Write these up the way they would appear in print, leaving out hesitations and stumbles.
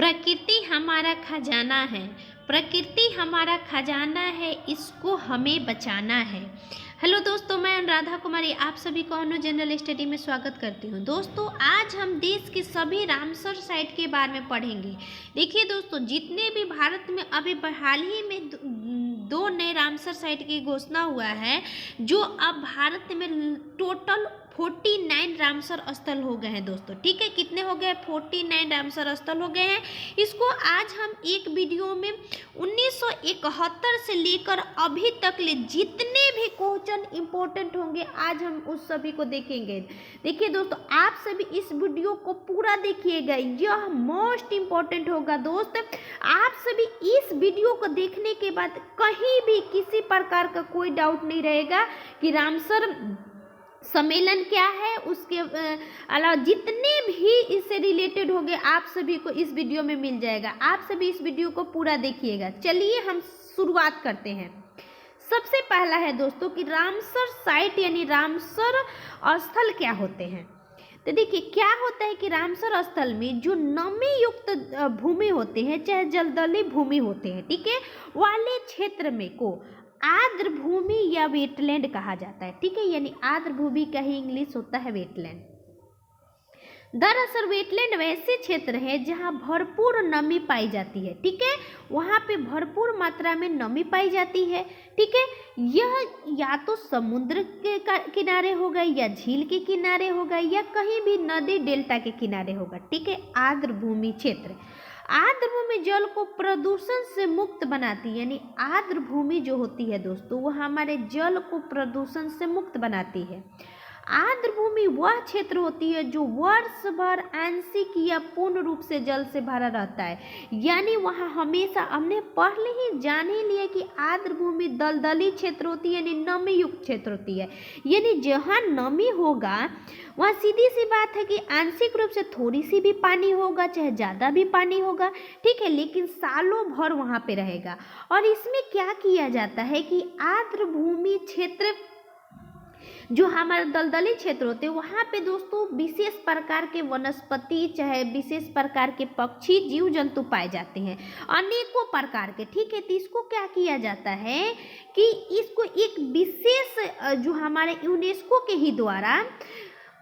प्रकृति हमारा खजाना है, प्रकृति हमारा खजाना है, इसको हमें बचाना है। हेलो दोस्तों, मैं अनुराधा कुमारी आप सभी को अनु जनरल स्टडी में स्वागत करती हूँ। दोस्तों, आज हम देश के सभी रामसर साइट के बारे में पढ़ेंगे। देखिए दोस्तों, जितने भी भारत में अभी हाल ही में दो नए रामसर साइट की घोषणा हुआ है, जो अब भारत में टोटल 49 रामसर स्थल हो गए हैं दोस्तों। ठीक है, कितने हो गए? 49 रामसर स्थल हो गए हैं। इसको आज हम एक वीडियो में 1971 से लेकर अभी तक ले जितने भी क्वेश्चन इंपॉर्टेंट होंगे, आज हम उस सभी को देखेंगे। देखिए दोस्तों, आप सभी इस वीडियो को पूरा देखिएगा, यह मोस्ट इम्पोर्टेंट होगा दोस्त। आप सभी इस वीडियो को देखने के बाद कहीं भी किसी प्रकार का कोई डाउट नहीं रहेगा कि रामसर सम्मेलन क्या है, उसके अलावा जितने भी इससे रिलेटेड होंगे आप सभी को इस वीडियो में मिल जाएगा। आप सभी इस वीडियो को पूरा देखिएगा। चलिए हम शुरुआत करते हैं। सबसे पहला है दोस्तों कि रामसर साइट यानी रामसर स्थल क्या होते हैं। तो देखिए क्या होता है कि रामसर स्थल में जो नमी युक्त भूमि होते हैं, चाहे जलदली भूमि होते हैं, ठीक है, वाले क्षेत्र में को आर्द्र भूमि या वेटलैंड कहा जाता है। ठीक है, यानी आर्द्र भूमि का ही इंग्लिश होता है वेटलैंड। दरअसल वेटलैंड वैसे क्षेत्र है जहां भरपूर नमी पाई जाती है। ठीक है, वहां पे भरपूर मात्रा में नमी पाई जाती है। ठीक है, यह या तो समुद्र के किनारे होगा, या झील के किनारे होगा, या कहीं भी नदी डेल्टा के किनारे होगा। ठीक है, आर्द्र भूमि क्षेत्र। आर्द्र भूमि जल को प्रदूषण से मुक्त बनाती है, यानी आर्द्र भूमि जो होती है दोस्तों, वह हमारे जल को प्रदूषण से मुक्त बनाती है। आर्द्र भूमि वह क्षेत्र होती है जो वर्ष भर आंशिक या पूर्ण रूप से जल से भरा रहता है। यानी वहाँ हमेशा, हमने पहले ही जान ही लिया कि आर्द्र भूमि दलदली क्षेत्र होती है, यानी नमी युक्त क्षेत्र होती है। यानी जहाँ नमी होगा वहाँ सीधी सी बात है कि आंशिक रूप से थोड़ी सी भी पानी होगा, चाहे ज़्यादा भी पानी होगा, ठीक है, लेकिन सालों भर वहाँ पे रहेगा। और इसमें क्या किया जाता है कि आर्द्र भूमि क्षेत्र जो हमारे दलदली क्षेत्र होते हैं, वहाँ पे दोस्तों विशेष प्रकार के वनस्पति, चाहे विशेष प्रकार के पक्षी, जीव जंतु पाए जाते हैं, अनेकों प्रकार के। ठीक है, तो इसको क्या किया जाता है कि इसको एक विशेष जो हमारे यूनेस्को के ही द्वारा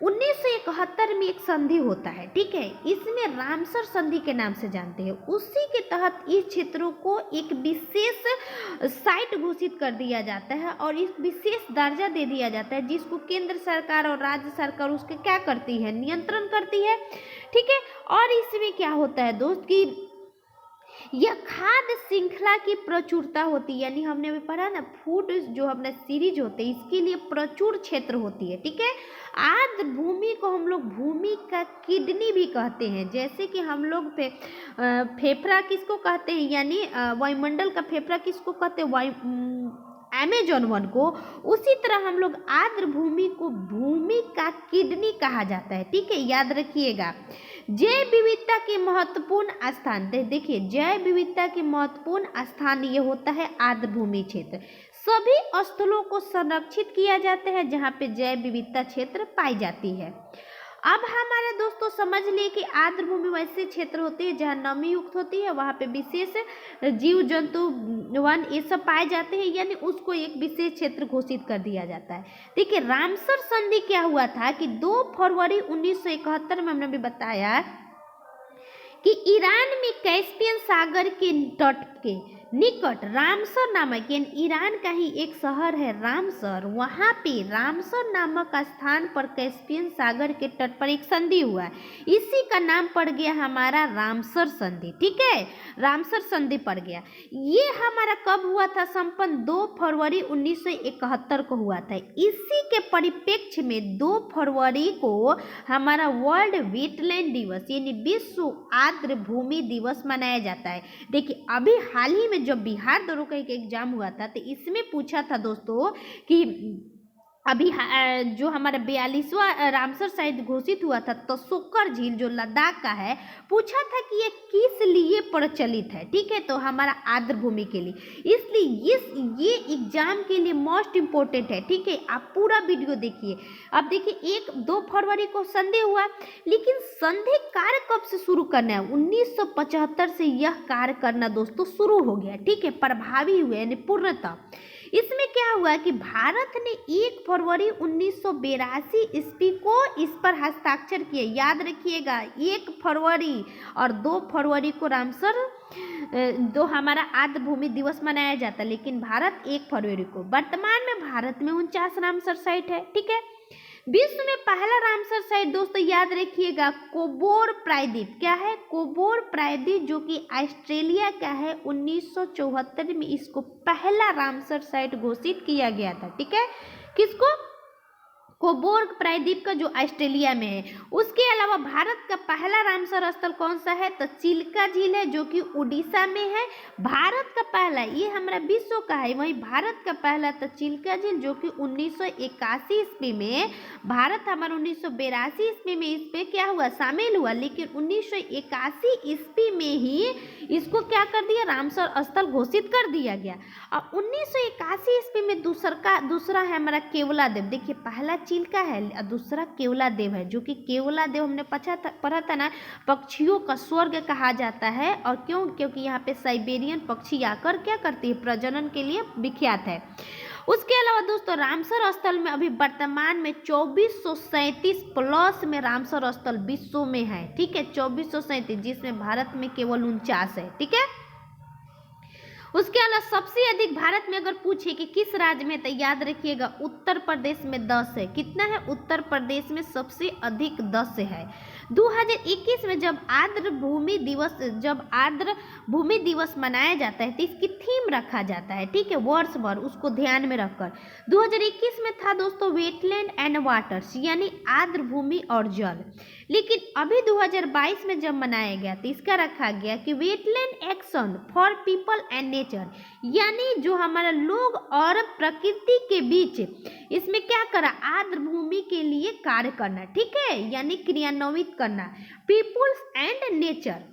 1971 में एक संधि होता है। ठीक है, इसमें रामसर संधि के नाम से जानते हैं। उसी के तहत इस क्षेत्रों को एक विशेष साइट घोषित कर दिया जाता है और इस विशेष दर्जा दे दिया जाता है, जिसको केंद्र सरकार और राज्य सरकार उसके क्या करती है, नियंत्रण करती है। ठीक है, और इसमें क्या होता है दोस्त कि यह खाद्य श्रृंखला की प्रचुरता होती है, यानी हमने अभी पढ़ा ना, फूड जो अपना सीरीज होते हैं, इसके लिए प्रचुर क्षेत्र होती है। ठीक है, आर्द्र भूमि को हम लोग भूमि का किडनी भी कहते हैं। जैसे कि हम लोग फेफड़ा किसको कहते हैं, यानी वायुमंडल का फेफड़ा किसको कहते हैं, अमेजोन वन को, उसी तरह हम लोग आर्द्र भूमि को भूमि का किडनी कहा जाता है। ठीक है, याद रखिएगा। जैव विविधता के महत्वपूर्ण स्थान, देखिए जैव विविधता के महत्वपूर्ण स्थान ये होता है आर्द्र भूमि क्षेत्र। सभी स्थलों को संरक्षित किया जाता है जहाँ पे जैव विविधता क्षेत्र पाई जाती है। अब हमारे दोस्तों समझ लिए कि आर्द्र भूमि वैसे क्षेत्र होते हैं जहाँ नमी युक्त होती है, वहाँ पे विशेष जीव जंतु वन ये सब पाए जाते हैं, यानी उसको एक विशेष क्षेत्र घोषित कर दिया जाता है। देखिए रामसर संधि क्या हुआ था कि 2 फरवरी 1971 में हमने भी बताया कि ईरान में कैस्पियन सागर के तट के निकट रामसर नामक, यानी ईरान का ही एक शहर है रामसर, वहाँ पे रामसर नामक स्थान पर कैस्पियन सागर के तट पर एक संधि हुआ है। इसी का नाम पड़ गया हमारा रामसर संधि। ठीक है, रामसर संधि पड़ गया। ये हमारा कब हुआ था? संपन्न 2 फरवरी 1971 को हुआ था। इसी के परिप्रेक्ष्य में 2 फरवरी को हमारा वर्ल्ड वेटलैंड दिवस यानी विश्व आर्द्र भूमि दिवस मनाया जाता है। देखिए अभी हाल ही में जब बिहार दौरों का एक एग्जाम हुआ था, तो इसमें पूछा था दोस्तों कि अभी जो हमारा 42वां रामसर साइट घोषित हुआ था, तो सोकर झील जो लद्दाख का है, पूछा था कि ये किस लिए प्रचलित है, ठीक है, तो हमारा आर्द्र भूमि के लिए। इसलिए ये एग्जाम के लिए मोस्ट इम्पोर्टेंट है, ठीक है, आप पूरा वीडियो देखिए। अब देखिए 1-2 फरवरी को संधि हुआ, लेकिन संधि कार्य कब से शुरू करना है? 1975 से यह कार्य करना दोस्तों शुरू हो गया, ठीक है, प्रभावी हुए यानी पूर्णतः। इसमें क्या हुआ कि भारत ने 1 फरवरी 1982 ईस्वी को इस पर हस्ताक्षर किए। याद रखिएगा, 1 फरवरी और 2 फरवरी को रामसर जो हमारा आर्द्र भूमि दिवस मनाया जाता है, लेकिन भारत 1 फरवरी को। वर्तमान में भारत में 49 रामसर साइट है, ठीक है। विश्व में पहला रामसर साइट दोस्तों याद रखिएगा कोबोर प्रायद्वीप। क्या है? कोबोर प्रायद्वीप, जो कि ऑस्ट्रेलिया का है। 1974 में इसको पहला रामसर साइट घोषित किया गया था, ठीक है। किसको? कोबोर प्रायद्वीप का, जो ऑस्ट्रेलिया में है। उसके अलावा भारत का पहला रामसर स्थल कौन सा है? तो चिल्का झील है, जो कि उड़ीसा में है। भारत का पहला, ये हमारा विश्व का है, वहीं भारत का पहला तो चिल्का झील, जो कि 1981 ईस्वी में, भारत हमारा 1982 ईस्वी में इस पे क्या हुआ? शामिल हुआ, लेकिन 1981 ईस्वी में ही इसको क्या कर दिया? रामसर स्थल घोषित कर दिया गया। और 1981 ईस्वी में दूसरा है हमारा केवलादेव। देखिए, पहला चिल्का है और दूसरा केवलादेव है, जो कि केवलादेव हमने पढ़ा था ना, पक्षियों का स्वर्ग कहा जाता है। और क्यों? क्योंकि यहाँ पे साइबेरियन पक्षी आकर क्या करती है? प्रजनन के लिए विख्यात है। उसके अलावा दोस्तों रामसर स्थल में अभी वर्तमान में 2437 प्लस में रामसर स्थल विश्व में है, ठीक है, 2437, जिसमें भारत में केवल 49 है, ठीक है। उसके अलावा सबसे अधिक भारत में अगर पूछे कि किस राज्य में, तो याद रखिएगा उत्तर प्रदेश में 10 है। कितना है? उत्तर प्रदेश में सबसे अधिक 10 है। 2021 में जब आर्द्र भूमि दिवस मनाया जाता है, तो इसकी थीम रखा जाता है, ठीक है, वर्ष भर, उसको ध्यान में रखकर। 2021 में था दोस्तों वेटलैंड एंड वाटर्स, यानी आर्द्र भूमि और जल। लेकिन अभी 2022 में जब मनाया गया, तो इसका रखा गया कि wetland action for people and nature, यानी जो हमारा लोग और प्रकृति के बीच, इसमें क्या करा? आर्द्र भूमि के लिए कार्य करना, ठीक है, यानी क्रियान्वित करना, पीपुल्स एंड नेचर।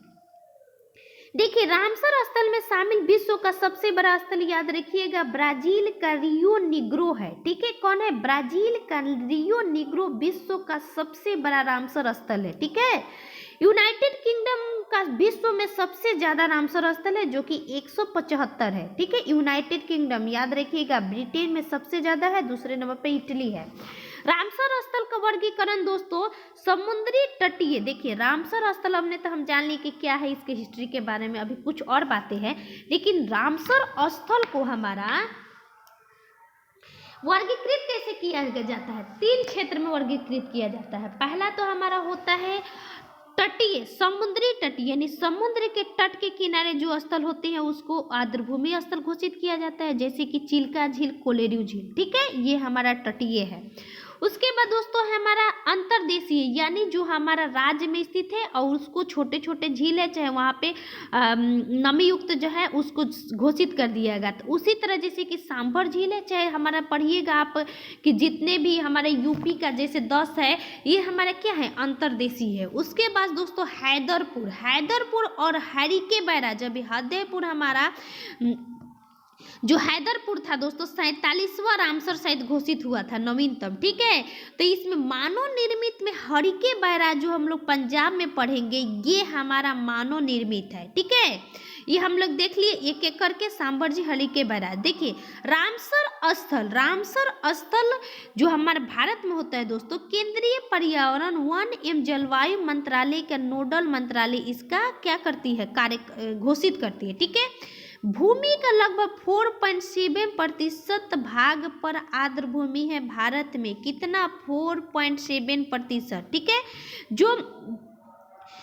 देखिए, रामसर स्थल में शामिल विश्व का सबसे बड़ा स्थल याद रखिएगा ब्राजील का रियो निग्रो है, ठीक है। कौन है? ब्राजील का रियो निग्रो विश्व का सबसे बड़ा रामसर स्थल है, ठीक है। यूनाइटेड किंगडम का विश्व में सबसे ज्यादा रामसर स्थल है, जो कि 175 है, ठीक है। यूनाइटेड किंगडम याद रखिएगा, ब्रिटेन में सबसे ज्यादा है, दूसरे नंबर पे इटली है। रामसर स्थल का वर्गीकरण दोस्तों समुद्री तटीय। देखिए, रामसर स्थल हमने तो हम जान ली कि क्या है, इसके हिस्ट्री के बारे में अभी कुछ और बातें हैं, लेकिन रामसर स्थल को हमारा वर्गीकृत कैसे किया जाता है? 3 क्षेत्र में वर्गीकृत किया जाता है। पहला तो हमारा होता है तटीय, समुद्री तटीय, यानी समुद्र के तट के किनारे जो स्थल होते हैं उसको आर्द्र भूमि स्थल घोषित किया जाता है, जैसे कि चिल्का झील, कोलेरू झील, ठीक है, ये हमारा तटीय है। उसके बाद दोस्तों हमारा अंतर्देशीय, यानी जो हमारा राज्य में स्थित है और उसको छोटे छोटे झील है, चाहे वहाँ पे नमी युक्त जो है उसको घोषित कर दिया गया। तो उसी तरह जैसे कि सांभर झील है, चाहे हमारा पढ़िएगा आप कि जितने भी हमारे यूपी का जैसे 10 है, ये हमारा क्या है? अंतर्देशीय है। उसके बाद दोस्तों हैदरपुर और हरिके बैराज, अभी हैदरपुर हमारा जो हैदरपुर था दोस्तों 47वां रामसर साइट घोषित हुआ था, नवीनतम, ठीक है। तो इसमें मानव निर्मित में हरिके बैराज जो हम लोग पंजाब में पढ़ेंगे, ये हमारा मानव निर्मित है, ठीक है। ये हम लोग देख लिए एक एक करके, सांभर जी, हरिके बैराज। देखिए, रामसर स्थल जो हमारे भारत में होता है दोस्तों, केंद्रीय पर्यावरण वन एवं जलवायु मंत्रालय का नोडल मंत्रालय इसका क्या करती है? कार्य घोषित करती है, ठीक है। भूमि का लगभग 4.7% भाग पर आर्द्र भूमि है भारत में। कितना? 4.7%, ठीक है। जो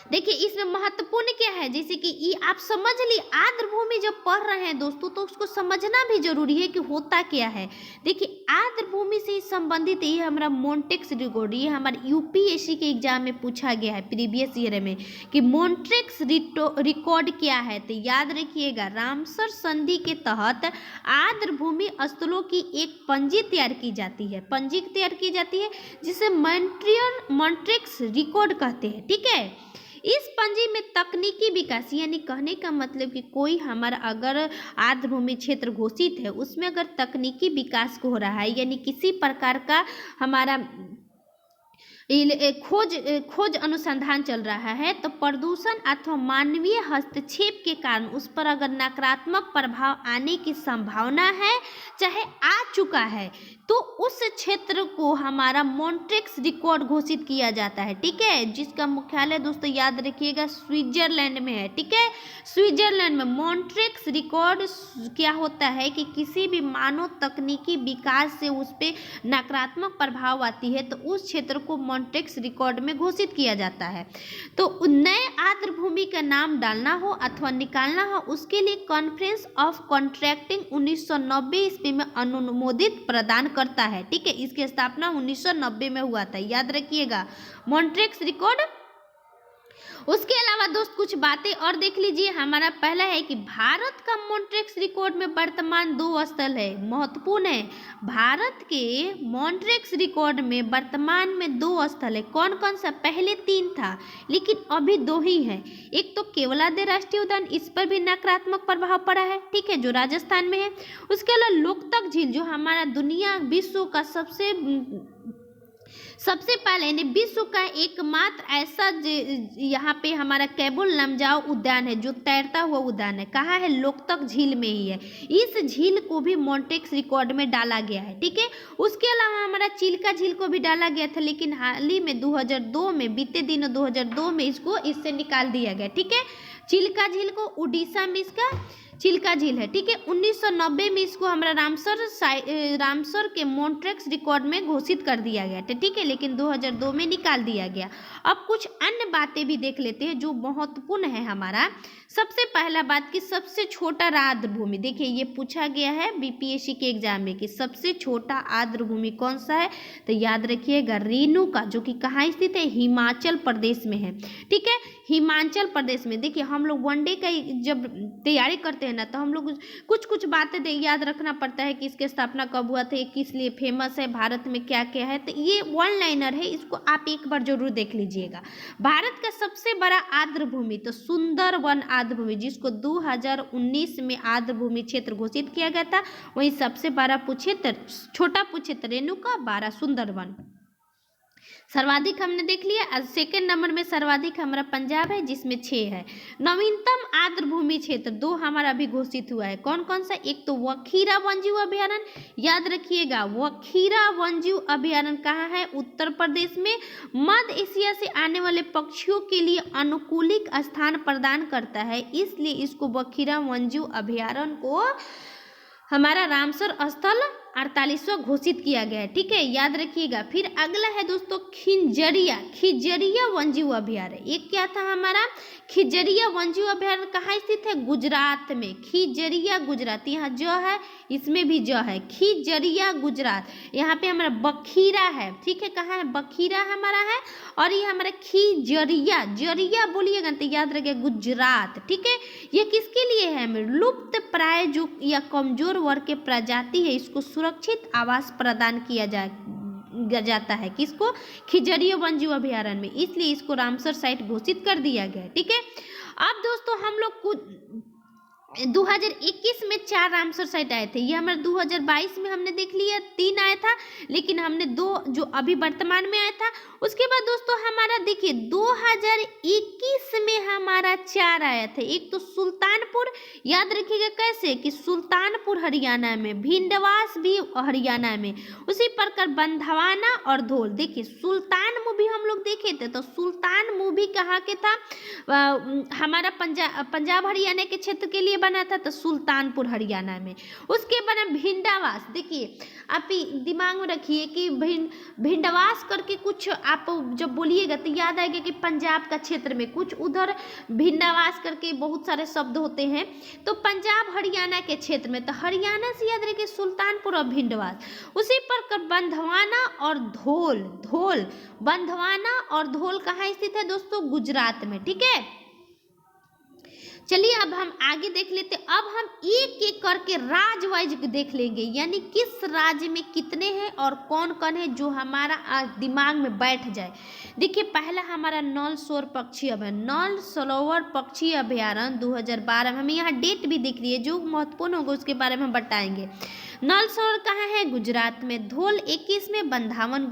देखिए इसमें महत्वपूर्ण क्या है, जैसे कि ये आप समझ ली, आर्द्र भूमि जब पढ़ रहे हैं दोस्तों तो उसको समझना भी जरूरी है कि होता क्या है। देखिए आर्द्र भूमि से संबंधित ये हमारा मॉन्ट्रेक्स रिकॉर्ड, ये हमारे यूपीएससी के एग्जाम में पूछा गया है प्रीवियस ईयर में कि मॉन्ट्रेक्स रिकॉर्ड क्या है। तो याद रखिएगा, रामसर संधि के तहत आर्द्र भूमि स्थलों की एक पंजी तैयार की जाती है, पंजी तैयार की जाती है जिसे मॉन्ट्रेक्स रिकॉर्ड कहते हैं। ठीक है, इस पंजी में तकनीकी विकास, यानी कहने का मतलब कि कोई हमारा अगर आर्द्र भूमि क्षेत्र घोषित है उसमें अगर तकनीकी विकास हो रहा है, यानी किसी प्रकार का हमारा खोज अनुसंधान चल रहा है, तो प्रदूषण अथवा मानवीय हस्तक्षेप के कारण उस पर अगर नकारात्मक प्रभाव आने की संभावना है, चाहे आ चुका है, तो उस क्षेत्र को हमारा मॉन्ट्रेक्स रिकॉर्ड घोषित किया जाता है। ठीक है, जिसका मुख्यालय दोस्तों याद रखिएगा स्विट्जरलैंड में है। ठीक है, स्विट्जरलैंड में मॉन्ट्रेक्स रिकॉर्ड क्या होता है कि किसी भी मानव तकनीकी विकास से उस पर नकारात्मक प्रभाव आती है तो उस क्षेत्र को मॉन्ट्रेक्स रिकॉर्ड में घोषित किया जाता है। तो नए आर्द्र भूमि का नाम डालना हो अथवा निकालना हो, उसके लिए कॉन्फ्रेंस ऑफ कॉन्ट्रैक्टिंग 1990 ईस्वी में अनुमोदित प्रदान करता है। ठीक है, इसकी स्थापना 1990 में हुआ था, याद रखिएगा मॉन्ट्रेक्स रिकॉर्ड। उसके अलावा दोस्त कुछ बातें और देख लीजिए। हमारा पहला है कि भारत का मॉन्ट्रेक्स रिकॉर्ड में वर्तमान 2 स्थल है, महत्वपूर्ण है। भारत के मॉन्ट्रेक्स रिकॉर्ड में वर्तमान में 2 स्थल है। कौन कौन सा? पहले 3 था लेकिन अभी 2 ही है। एक तो केवलादेव राष्ट्रीय उद्यान, इस पर भी नकारात्मक प्रभाव पड़ा है। ठीक है, जो राजस्थान में है। उसके अलावा लोकतक झील, जो हमारा दुनिया विश्व का सबसे पहले यानी विश्व का एकमात्र ऐसा यहाँ पे हमारा कैबुल लमजाओ उद्यान है जो तैरता हुआ उद्यान है। कहाँ है? लोकतक झील में ही है। इस झील को भी मॉन्ट्रेक्स रिकॉर्ड में डाला गया है। ठीक है, उसके अलावा हमारा चिल्का झील को भी डाला गया था, लेकिन हाल ही में 2002 में, बीते दिनों 2002 में इसको इससे निकाल दिया गया। ठीक है, चिल्का झील को उड़ीसा में इसका चिल्का झील है। ठीक है, 1990 में इसको हमारा रामसर के मॉन्ट्रेक्स रिकॉर्ड में घोषित कर दिया गया था। ठीक है, लेकिन 2002 में निकाल दिया गया। अब कुछ अन्य बातें भी देख लेते हैं जो महत्वपूर्ण है हमारा। सबसे पहला बात कि सबसे छोटा आर्द्र भूमि, देखिए ये पूछा गया है बीपीएससी के एग्जाम में कि सबसे छोटा आर्द्र भूमि कौन सा है, तो याद रखिएगा रेणुका, जो कि कहाँ स्थित है? हिमाचल प्रदेश में है। ठीक है, हिमाचल प्रदेश में। देखिए हम लोग वनडे का जब तैयारी करते हैं ना, तो हम लोग कुछ बातें याद रखना पड़ता है कि इसकी स्थापना कब हुआ था, किस लिए फेमस है, भारत में क्या क्या है। तो ये वन लाइनर है, इसको आप एक बार जरूर देख लीजिएगा। भारत का सबसे बड़ा आर्द्र भूमि तो सुंदरवन आर्द्र भूमि, जिसको 2019 में आर्द्र भूमि क्षेत्र घोषित किया गया था। वहीं सबसे बड़ा पुक्षेत्र, छोटा पुक्षेत्र रेणुका, 12 सुंदरवन। सर्वाधिक हमने देख लिया। सेकंड नंबर में सर्वाधिक हमारा पंजाब है जिसमें 6 है। नवीनतम आर्द्र भूमि क्षेत्र 2 हमारा अभी घोषित हुआ है। कौन कौन सा? एक तो वखीरा वन्यजीव अभयारण्य, याद रखिएगा वखीरा वन्यजीव अभयारण्य कहाँ है? उत्तर प्रदेश में। मध्य एशिया से आने वाले पक्षियों के लिए अनुकूलित स्थान प्रदान करता है, इसलिए इसको वखीरा वन्यजीव अभयारण्य को हमारा रामसर स्थल 48वां घोषित किया गया है। ठीक है, याद रखिएगा। फिर अगला है दोस्तों खिजरिया वन्यजीव अभयारण्य। एक क्या था हमारा? खिजरिया वन्यजीव अभयारण्य कहाँ स्थित है? गुजरात में। खिजरिया गुजरात, यहाँ जो है इसमें भी जो है, खिजरिया गुजरात। यहाँ पे हमारा बखीरा है। ठीक है, कहाँ है? बखीरा हमारा है। और ये हमारा खिजरिया, जरिया बोलिएगा तो याद रखिएगा गुजरात। ठीक है, ये किसके लिए है? हमें लुप्त प्राय जो या कमजोर वर्ग के प्रजाति है, इसको सुरक्षित आवास प्रदान किया जाता है। किसको? खिजरिया वन्यजीव अभयारण्य में, इसलिए इसको रामसर साइट घोषित कर दिया गया है। ठीक है, अब दोस्तों हम लोग को 2021 में 4 रामसर साइट आए थे। ये हमारे 2022 में हमने देख लिया 3 आया था, लेकिन हमने 2 जो अभी वर्तमान में आया था। उसके बाद दोस्तों हमारा देखिए 2021 में हमारा हमारा 4 आया था। एक तो सुल्तानपुर, याद रखिएगा कैसे कि सुल्तानपुर हरियाणा में, भिंडवास भी हरियाणा में, उसी प्रकार बंधवाना और धौल। देखिए सुल्तान मूवी हम लोग देखे थे, तो सुल्तान मूवी कहाँ के था, हमारा पंजाब हरियाणा के क्षेत्र के लिए बना था, तो सुल्तानपुर हरियाणा में। उसके बना भिंडावास। देखिए आप दिमाग में रखिए कि भिंडवास करके कुछ आप जब बोलिएगा तो याद आएगा कि पंजाब का क्षेत्र में कुछ उधर भिंडावास करके बहुत सारे शब्द होते हैं, तो पंजाब हरियाणा के क्षेत्र में, तो हरियाणा से याद रखिए सुल्तानपुर और भिंडवास। उसी पर बंधवाना और धौल, धौल बंधवाना और धौल कहाँ स्थित है दोस्तों, गुजरात में। ठीक है, चलिए अब हम आगे देख लेते। अब हम एक एक करके राज्य वाइज देख लेंगे, यानी किस राज्य में कितने हैं और कौन कौन है, जो हमारा दिमाग में बैठ जाए। देखिए पहला हमारा नल सरोवर पक्षी अभयारण्य, नल सरोवर पक्षी अभयारण्य 2012 में, हमें यहाँ डेट भी दिख रही है, जो महत्वपूर्ण होगा उसके बारे में हम बताएंगे। नल सरोवर कहाँ है, गुजरात में। धौल 21 में, बंधावन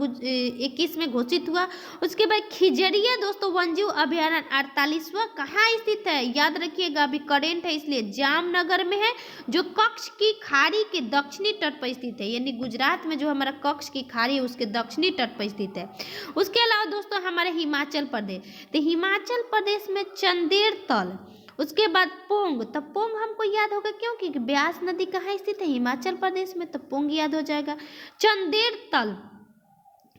21 में घोषित हुआ। उसके बाद खिजड़िया दोस्तों वन्यजीव अभयारण्य 48वां कहाँ स्थित है, याद रखिएगा अभी करेंट है इसलिए, जामनगर में है, जो कच्छ की खाड़ी के दक्षिणी तट पर स्थित है, यानी गुजरात में जो हमारा कच्छ की खाड़ी है उसके दक्षिणी तट पर स्थित है। उसके अलावा दोस्तों हमारे हिमाचल प्रदेश, तो हिमाचल प्रदेश में चंदेर तल, उसके बाद पोंग, तो पोंग हमको याद होगा क्यों, क्योंकि ब्यास नदी कहाँ स्थित है, हिमाचल प्रदेश में, तो पोंग याद हो जाएगा। चंदेर तल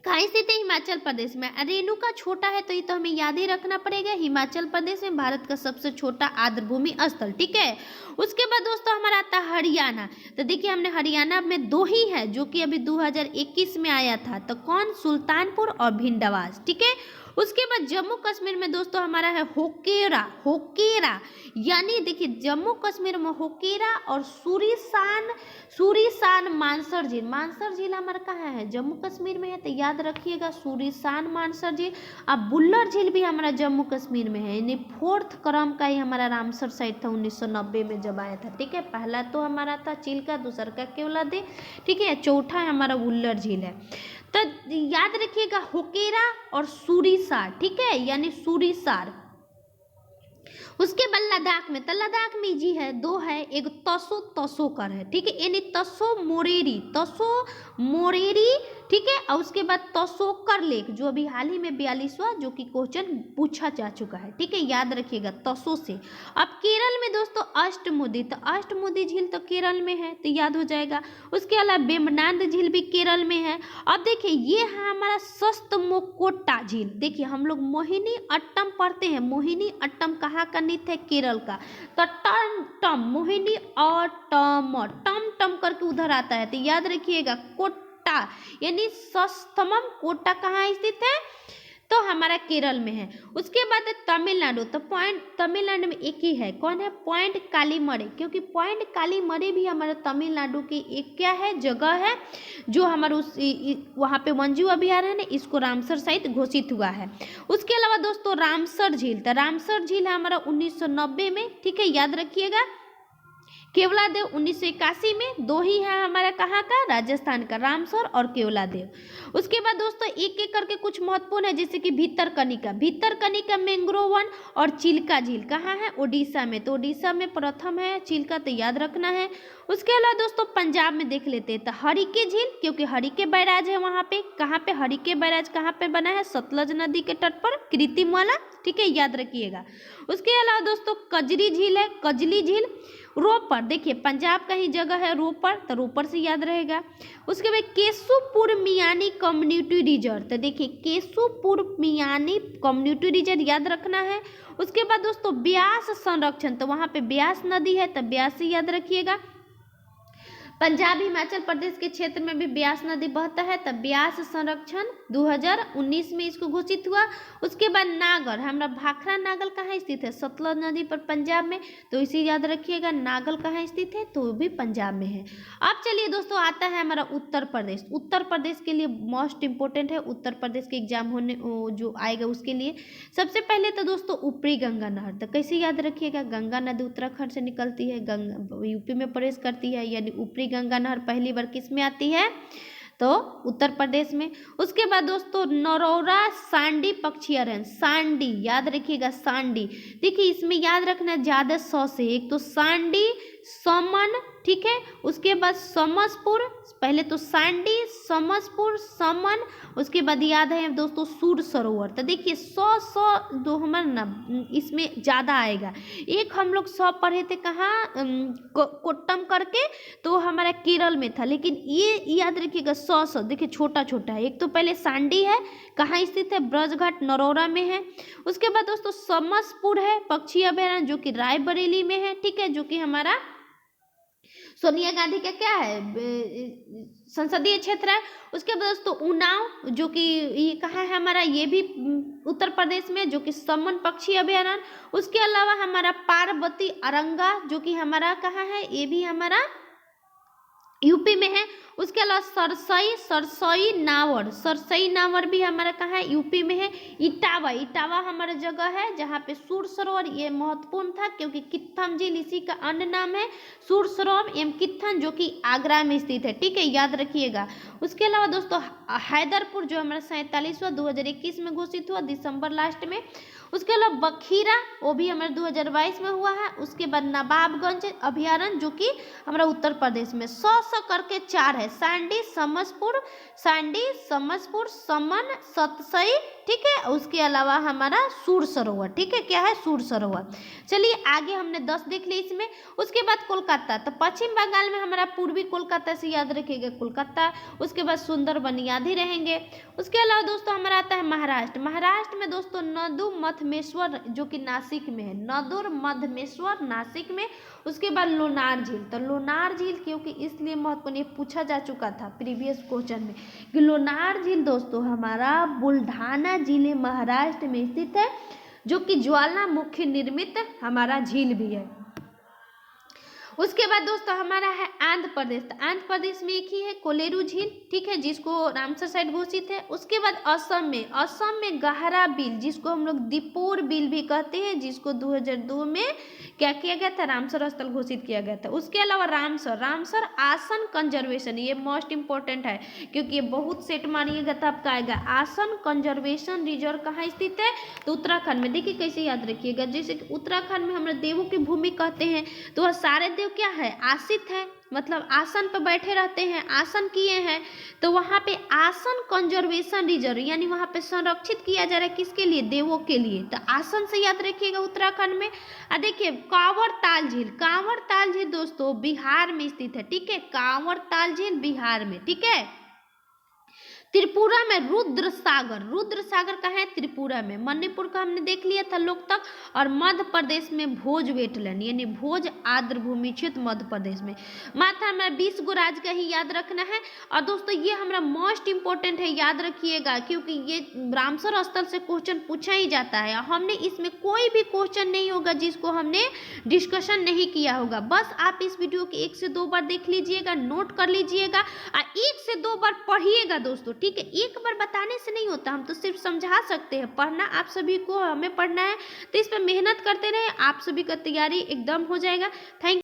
कहाँ स्थित है, हिमाचल प्रदेश में। रेणुका छोटा है तो ये तो हमें याद ही रखना पड़ेगा, हिमाचल प्रदेश में भारत का सबसे छोटा आर्द्रभूमि स्थल। ठीक है, उसके बाद दोस्तों हमारा आता है हरियाणा, तो देखिए हमने हरियाणा में दो ही है जो कि अभी 2021 में आया था, तो कौन, सुल्तानपुर और भिंडवास। ठीक है, उसके बाद जम्मू कश्मीर में दोस्तों हमारा है होकेरा, होकेरा, यानी देखिए जम्मू कश्मीर में होकेरा और सूरीसान मानसर झील, मानसर झील हमारा कहाँ है, जम्मू कश्मीर में है, तो याद रखिएगा सूरीसान मानसर झील। अब बुल्लर झील भी हमारा जम्मू कश्मीर में है, यानी 4th क्रम का ही हमारा रामसर साइट था 1990 में जब आया था। ठीक है, पहला तो हमारा था चिल्का, दूसरा का केवलादेव, ठीक है, चौथा हमारा बुल्लर झील है। तो याद रखिएगा होकेरा और सूरीसार, ठीक है, यानी सूरीसार। उसके बाद लद्दाख में, तो लद्दाख में जी है, दो है, एक तसो तसोकर है, ठीक है, यानी तसो मोरेरी, तसो मोरेरी, ठीक है, और उसके बाद तसोकर लेक, जो अभी हाल ही में 42वां जो कि क्वेश्चन पूछा जा चुका है। ठीक है, याद रखिएगा तसो से। अब केरल में दोस्तों अष्टमुदी, तो अष्टमुदी झील तो केरल में है, तो याद हो जाएगा। उसके अलावा वेम्बनाड झील भी केरल में है। अब देखिए ये है हमारा सस्तमोकोट्टा झील, देखिए हम लोग मोहिनी अट्टम पढ़ते हैं, मोहिनी अट्टम कहाँ का नृत्य है, केरल का, तो टम टम, मोहिनी और टम टम टम करके उधर आता है, तो याद रखिएगा कोट्टा, यानी सस्तमम कोट्टा कहाँ स्थित है, तो हमारा केरल में है। उसके बाद तमिलनाडु, तो पॉइंट तमिलनाडु में एक ही है, कौन है, पॉइंट कालीमरे, क्योंकि पॉइंट कालीमरे भी हमारा तमिलनाडु की एक क्या है, जगह है, जो हमारा उस वहाँ पे वन्यजीव अभयारण्य है, इसको रामसर साइट घोषित हुआ है। उसके अलावा दोस्तों रामसर झील, तो रामसर झील है हमारा 1990 में, ठीक है, याद रखिएगा। केवलादेव 1981 में, दो ही है हमारा कहाँ का, राजस्थान का, रामसर और केवलादेव। उसके बाद दोस्तों एक एक करके कुछ महत्वपूर्ण है, जैसे कि भीतरकनिका, भीतरकनिका मैंग्रोव वन और चिल्का झील कहाँ है, ओडिशा में, तो ओडिशा में प्रथम है चिल्का, तो याद रखना है। उसके अलावा दोस्तों पंजाब में देख लेते हैं, तो हरिके झील, क्योंकि हरिके बैराज है वहाँ पे, कहाँ पे हरिके बैराज कहाँ पे बना है, सतलज नदी के तट पर, कृत्रिम वाला, ठीक है, याद रखिएगा। उसके अलावा दोस्तों कजरी झील है, कजली झील, रोपड़, देखिए पंजाब का ही जगह है रोपड़, तो रोपड़ से याद रहेगा। उसके बाद केशुपुर मियानी कम्युनिटी रिजर्व, तो देखिए केशुपुर मियानी कम्युनिटी रिजर्व याद रखना है। उसके बाद दोस्तों ब्यास संरक्षण, तो वहाँ पे ब्यास नदी है, तो ब्यास से याद रखिएगा। पंजाब हिमाचल प्रदेश के क्षेत्र में भी ब्यास नदी बहता है, तब ब्यास संरक्षण 2019 में इसको घोषित हुआ। उसके बाद नागल, हमारा भाखड़ा नागल कहाँ स्थित है, सतलज नदी पर पंजाब में, तो इसे याद रखिएगा। नागल कहाँ स्थित है, तो भी पंजाब में है। अब चलिए दोस्तों आता है हमारा उत्तर प्रदेश, उत्तर प्रदेश के लिए मोस्ट इंपॉर्टेंट है, उत्तर प्रदेश के एग्जाम होने जो आएगा उसके लिए। सबसे पहले तो दोस्तों ऊपरी गंगा नहर, तो कैसे याद रखिएगा, गंगा नदी उत्तराखंड से निकलती है, गंगा यूपी में प्रवेश करती है, यानी ऊपरी गंगा नहर पहली बार किस में आती है, तो उत्तर प्रदेश में। उसके बाद दोस्तों नरौरा सांडी पक्षी अभयारण्य, सांडी याद रखिएगा, सांडी। देखिए इसमें याद रखना ज़्यादा सौ से, एक तो सांडी, समन, ठीक है, उसके बाद समसपुर, पहले तो सांडी, समसपुर, समन, उसके बाद याद है दोस्तों सूर सरोवर। तो देखिए 100 दो हमारा ना इसमें ज़्यादा आएगा। एक हम लोग 100 पढ़े थे कहाँ, कोट्टम करके, तो हमारा केरल में था, लेकिन ये याद रखिएगा 100 देखिए छोटा छोटा है। एक तो पहले सांडी है, कहाँ स्थित है, ब्रजघाट नरौरा में है। उसके बाद दोस्तों समसपुर है पक्षी अभयारण्य जो कि रायबरेली में है, ठीक है, जो कि हमारा सोनिया गांधी का क्या है संसदीय क्षेत्र है। उसके बाद दोस्तों उन्नाव जो कि ये कहाँ है हमारा, ये भी उत्तर प्रदेश में, जो कि समन पक्षी अभयारण्य। उसके अलावा हमारा पार्वती अरंगा जो कि हमारा कहाँ है, ये भी हमारा यूपी में है। उसके अलावा सरसई नावर भी हमारा कहाँ है, यूपी में है। इटावा हमारा जगह है जहाँ पे सूर सरोवर, ये महत्वपूर्ण था क्योंकि कित्थम झील इसी का अन्य नाम है, सूर सरोवर एवं कित्थन जो कि आगरा में स्थित है, ठीक है, याद रखिएगा। उसके अलावा दोस्तों हैदरपुर जो हमारा 47वां 2021 में घोषित हुआ दिसंबर लास्ट में। उसके अलावा बखीरा वो भी हमारे 2022 में हुआ है। उसके बाद नवाबगंज अभयारण्य जो कि हमारा उत्तर प्रदेश में 100 करके 4 है, सांडी, समसपुर, समन, सतसई, ठीक है, उसके अलावा हमारा सूर सरोवर, ठीक है, क्या है, सूर सरोवर। चलिए आगे हमने 10 देख ली इसमें। उसके बाद कोलकाता, तो पश्चिम बंगाल में हमारा पूर्वी कोलकाता से याद रखिएगा कोलकाता। उसके बाद सुंदरबन याद ही रहेंगे। उसके अलावा दोस्तों हमारा आता है महाराष्ट्र में दोस्तों नदुर मधमेश्वर जो कि नासिक में है, नदुर मधमेश्वर नासिक में। उसके बाद लोनार झील, तो लोनार झील क्योंकि इसलिए महत्वपूर्ण, ये पूछा जा चुका था प्रीवियस क्वेश्चन में कि लोनार झील दोस्तों हमारा बुल्ढाना जिले महाराष्ट्र में स्थित है, जो कि ज्वालामुखी निर्मित हमारा झील भी है। उसके बाद दोस्तों हमारा है आंध्र प्रदेश, तो आंध्र प्रदेश में एक ही है कोलेरू झील, ठीक है, जिसको रामसर साइट घोषित है। उसके बाद असम में गहरा बिल जिसको हम लोग दीपोर बिल भी कहते हैं, जिसको 2002 में क्या किया गया था, रामसर स्थल घोषित किया गया था। उसके अलावा रामसर आसन कंजर्वेशन, ये मोस्ट इंपॉर्टेंट है क्योंकि ये बहुत सेट मानिएगा तब का आएगा। आसन कंजर्वेशन रिजर्व कहाँ स्थित है, तो उत्तराखंड में। देखिए कैसे याद रखिएगा, जैसे कि उत्तराखंड में हमारे देवों की भूमि कहते हैं, तो वह सारे देव क्या है, आसित है, मतलब आसन पर बैठे रहते हैं, आसन किए हैं, तो वहाँ पे आसन कंजर्वेशन रिजर्व यानी वहाँ पे संरक्षित किया जा रहा है, किसके लिए, देवों के लिए। तो आसन से याद रखिएगा उत्तराखंड में। देखिए कांवर ताल झील दोस्तों बिहार में स्थित है, ठीक है, कांवर ताल झील बिहार में, ठीक है। त्रिपुरा में रुद्र सागर कहाँ है, त्रिपुरा में। मणिपुर का हमने देख लिया था लोकतक, और मध्य प्रदेश में भोज वेटलैंड यानी भोज आर्द्र भूमि क्षेत्र मध्य प्रदेश में। मात्र हमारा 20 गो राज्य का ही याद रखना है। और दोस्तों ये हमारा मोस्ट इंपॉर्टेंट है, याद रखिएगा, क्योंकि ये रामसर स्थल से क्वेश्चन पूछा ही जाता है। हमने इसमें कोई भी क्वेश्चन नहीं होगा जिसको हमने डिस्कशन नहीं किया होगा। बस आप इस वीडियो को 1 से 2 बार देख लीजिएगा, नोट कर लीजिएगा और 1 से 2 बार पढ़िएगा दोस्तों, ठीक है। एक बार बताने से नहीं होता, हम तो सिर्फ समझा सकते हैं। पढ़ना आप सभी को, हमें पढ़ना है, तो इस पर मेहनत करते रहे, आप सभी का तैयारी एकदम हो जाएगा। थैंक